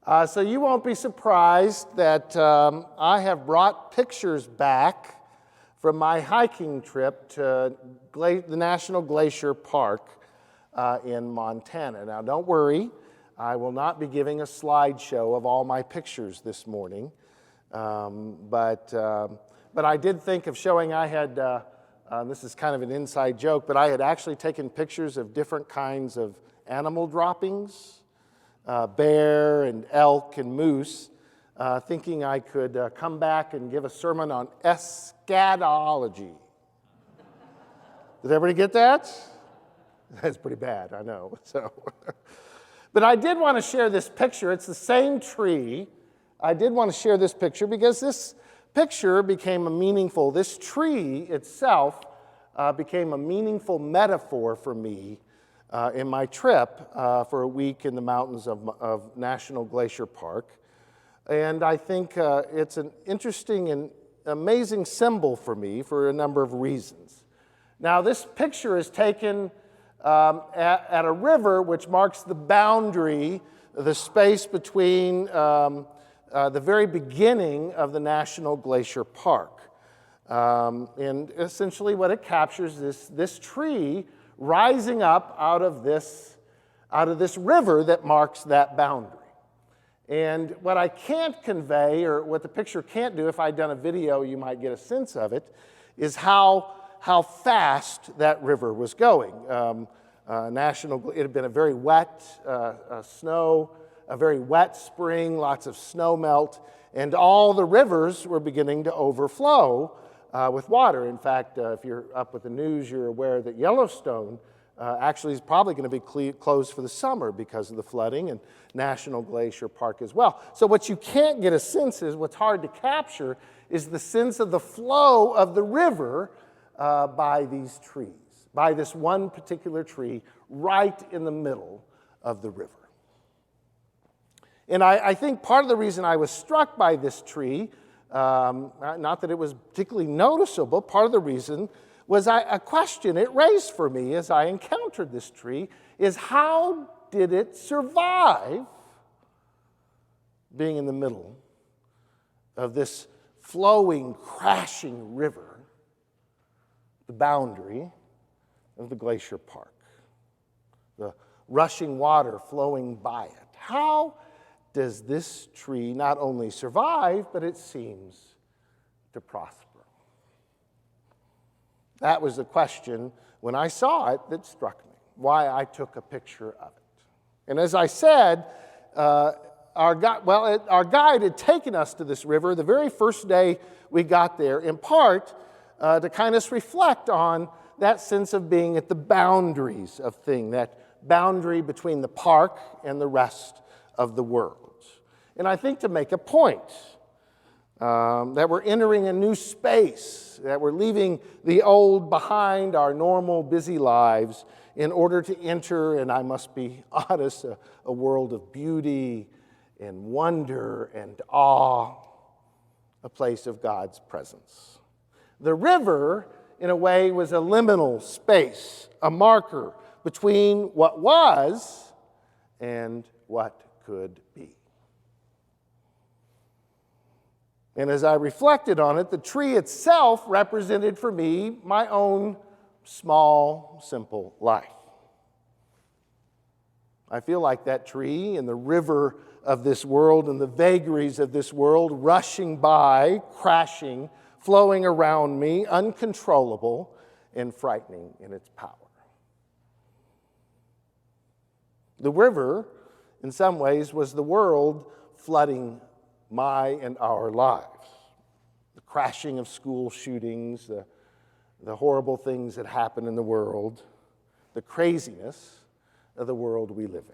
So you won't be surprised that I have brought pictures back from my hiking trip to the National Glacier Park in Montana. Now don't worry, I will not be giving a slideshow of all my pictures this morning, but I did think of showing I had, this is kind of an inside joke, but I had actually taken pictures of different kinds of animal droppings, bear and elk and moose, thinking I could come back and give a sermon on eschatology. Did everybody get that? That's pretty bad, I know. So, but I did want to share this picture. It's the same tree. I did want to share this picture because this picture became a meaningful, this tree itself became a meaningful metaphor for me in my trip for a week in the mountains of National Glacier Park. And I think it's an interesting and amazing symbol for me for a number of reasons. Now, this picture is taken at a river which marks the boundary, the space between the very beginning of the National Glacier Park. And essentially what it captures is this tree rising up out of this river that marks that boundary. And what I can't convey, or what the picture can't do, if I'd done a video you might get a sense of it, is how fast that river was going. It had been a very wet a very wet spring, lots of snow melt, and all the rivers were beginning to overflow with water. In fact, if you're up with the news, you're aware that Yellowstone actually is probably going to be closed for the summer because of the flooding, and National Glacier Park as well. So what you can't get a sense is, what's hard to capture, is the sense of the flow of the river by these trees, by this one particular tree right in the middle of the river. And I think part of the reason I was struck by this tree, not that it was particularly noticeable, part of the reason was a question it raised for me as I encountered this tree, is how did it survive being in the middle of this flowing, crashing river, the boundary of the Glacier Park, the rushing water flowing by it? How does this tree not only survive, but it seems to prosper? That was the question when I saw it that struck me, why I took a picture of it. And as I said, our guide had taken us to this river the very first day we got there, in part to kind of reflect on that sense of being at the boundaries of things, that boundary between the park and the rest of the world. And I think to make a point that we're entering a new space, that we're leaving the old behind, our normal busy lives, in order to enter, and I must be honest, a world of beauty and wonder and awe, a place of God's presence. The river, in a way, was a liminal space, a marker between what was and what could be. And as I reflected on it, the tree itself represented for me my own small, simple life. I feel like that tree and the river of this world and the vagaries of this world rushing by, crashing, flowing around me, uncontrollable and frightening in its power. The river, in some ways, was the world flooding my and our lives. The crashing of school shootings, the horrible things that happen in the world, the craziness of the world we live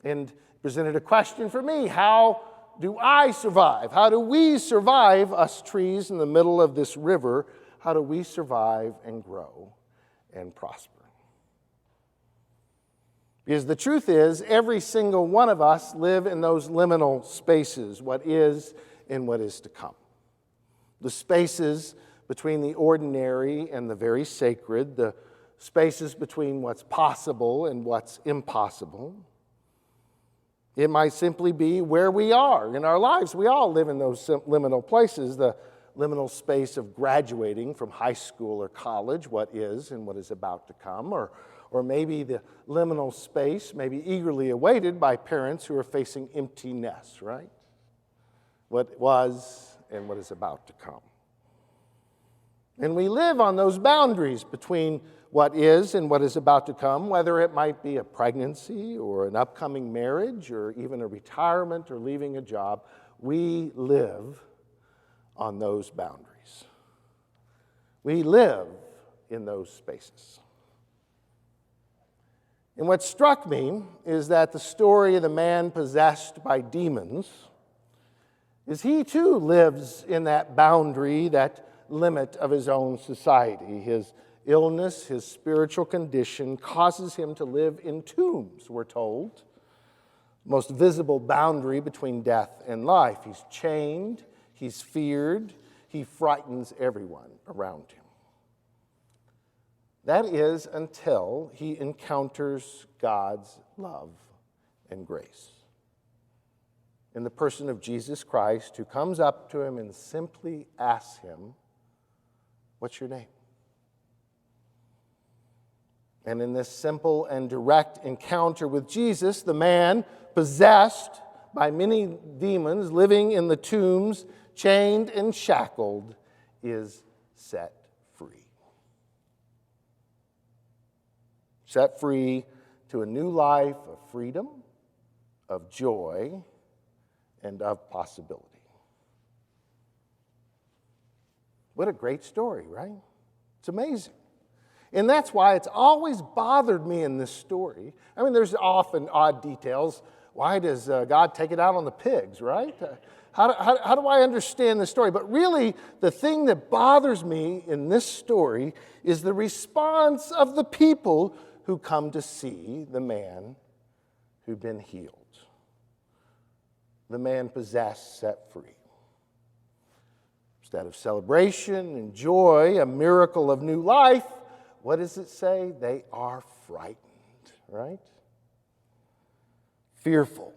in. And presented a question for me: how do I survive? How do we survive, us trees in the middle of this river? How do we survive and grow and prosper? Because the truth is, every single one of us live in those liminal spaces, what is and what is to come. The spaces between the ordinary and the very sacred, the spaces between what's possible and what's impossible. It might simply be where we are in our lives. We all live in those liminal places, the liminal space of graduating from high school or college, what is and what is about to come, or maybe the liminal space, maybe eagerly awaited by parents who are facing empty nests, right? What was and what is about to come. And we live on those boundaries between what is and what is about to come, whether it might be a pregnancy or an upcoming marriage or even a retirement or leaving a job. We live on those boundaries. We live in those spaces. And what struck me is that the story of the man possessed by demons is he too lives in that boundary, that limit of his own society. His illness, his spiritual condition causes him to live in tombs, we're told. Most visible boundary between death and life. He's chained, he's feared, he frightens everyone around him. That is until he encounters God's love and grace in the person of Jesus Christ, who comes up to him and simply asks him, "What's your name?" And in this simple and direct encounter with Jesus, the man possessed by many demons, living in the tombs, chained and shackled, is set free. Set free to a new life of freedom, of joy, and of possibility. What a great story, right? It's amazing. And that's why it's always bothered me in this story. I mean, there's often odd details. Why does God take it out on the pigs, right? How do I understand this story? But really, the thing that bothers me in this story is the response of the people who come to see the man who'd been healed. The man possessed, set free. Instead of celebration and joy, a miracle of new life, what does it say? They are frightened, right? Fearful.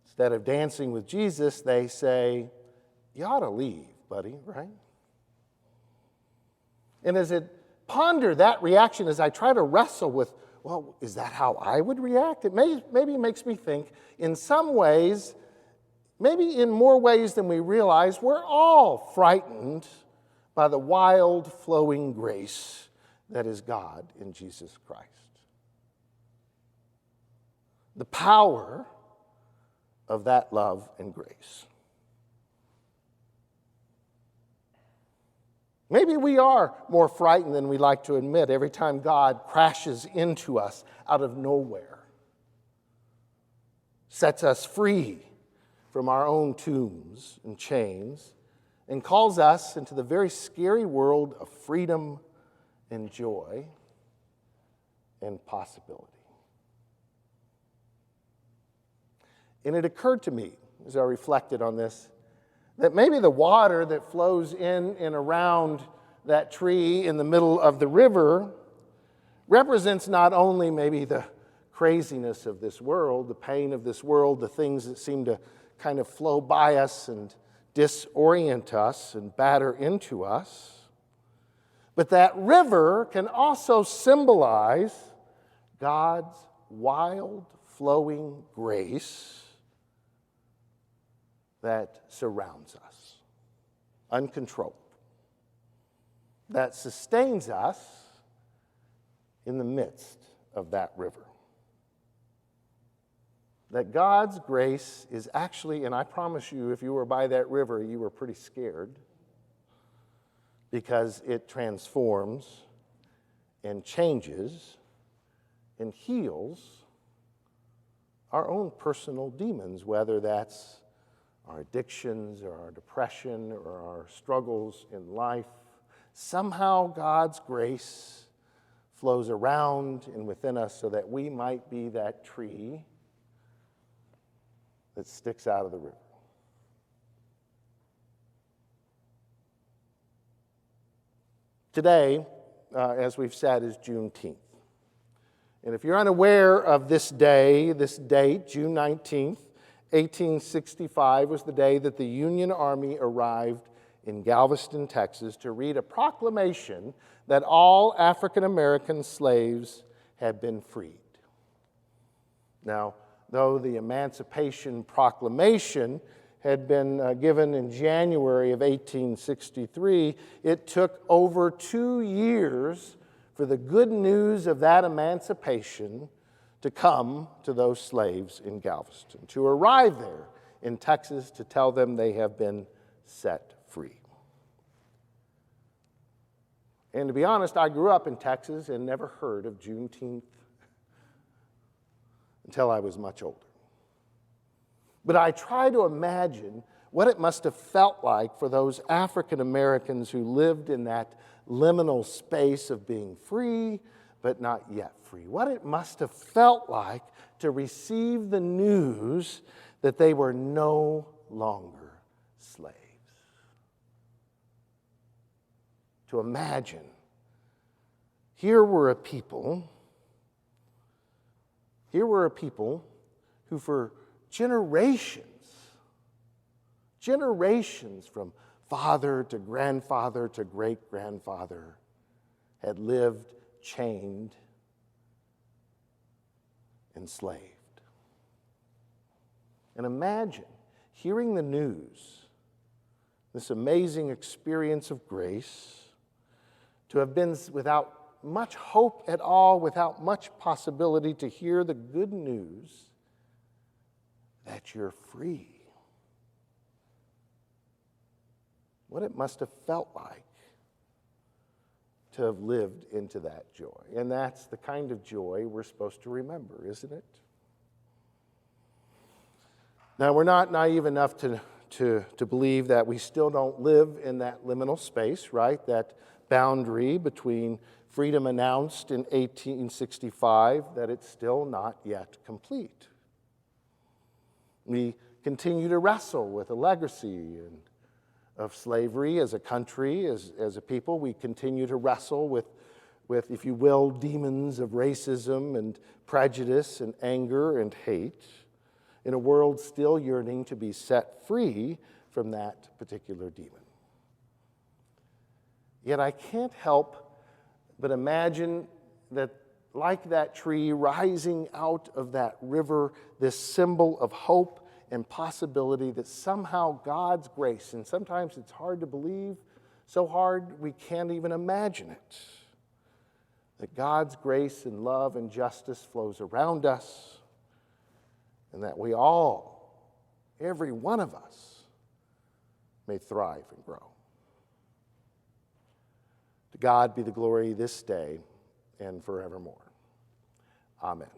Instead of dancing with Jesus, they say, "You ought to leave, buddy," right? And as I ponder that reaction, as I try to wrestle with, well, is that how I would react? Maybe it makes me think, in some ways, maybe in more ways than we realize, we're all frightened by the wild, flowing grace that is God in Jesus Christ. The power of that love and grace. Maybe we are more frightened than we like to admit every time God crashes into us out of nowhere, sets us free from our own tombs and chains, and calls us into the very scary world of freedom and joy and possibility. And it occurred to me, as I reflected on this, that maybe the water that flows in and around that tree in the middle of the river represents not only maybe the craziness of this world, the pain of this world, the things that seem to kind of flow by us and disorient us and batter into us, but that river can also symbolize God's wild, flowing grace that surrounds us, uncontrolled, that sustains us in the midst of that river. That God's grace is actually, and I promise you, if you were by that river, you were pretty scared, because it transforms and changes and heals our own personal demons, whether that's our addictions or our depression or our struggles in life. Somehow God's grace flows around and within us so that we might be that tree that sticks out of the river. Today, as we've said, is Juneteenth. And if you're unaware of this day, this date, June 19th, 1865, was the day that the Union Army arrived in Galveston, Texas, to read a proclamation that all African American slaves had been freed. Now, though the Emancipation Proclamation had been given in January of 1863, it took over 2 years for the good news of that emancipation to come to those slaves in Galveston, to arrive there in Texas to tell them they have been set free. And to be honest, I grew up in Texas and never heard of Juneteenth until I was much older. But I try to imagine what it must have felt like for those African Americans who lived in that liminal space of being free but not yet free. What it must have felt like to receive the news that they were no longer slaves. To imagine, here were a people who for generations from father to grandfather to great-grandfather had lived chained, enslaved. And imagine hearing the news, this amazing experience of grace, to have been without much hope at all, without much possibility to hear the good news that you're free. What it must have felt like to have lived into that joy. And that's the kind of joy we're supposed to remember, isn't it? Now, we're not naive enough to believe that we still don't live in that liminal space, right? That boundary between freedom announced in 1865, that it's still not yet complete. We continue to wrestle with the legacy of slavery as a country, as a people. We continue to wrestle with, if you will, demons of racism and prejudice and anger and hate in a world still yearning to be set free from that particular demon. Yet I can't help but imagine that, like that tree rising out of that river, this symbol of hope and possibility, that somehow God's grace, and sometimes it's hard to believe, so hard we can't even imagine it, that God's grace and love and justice flows around us, and that we all, every one of us, may thrive and grow. To God be the glory this day and forevermore. Amen.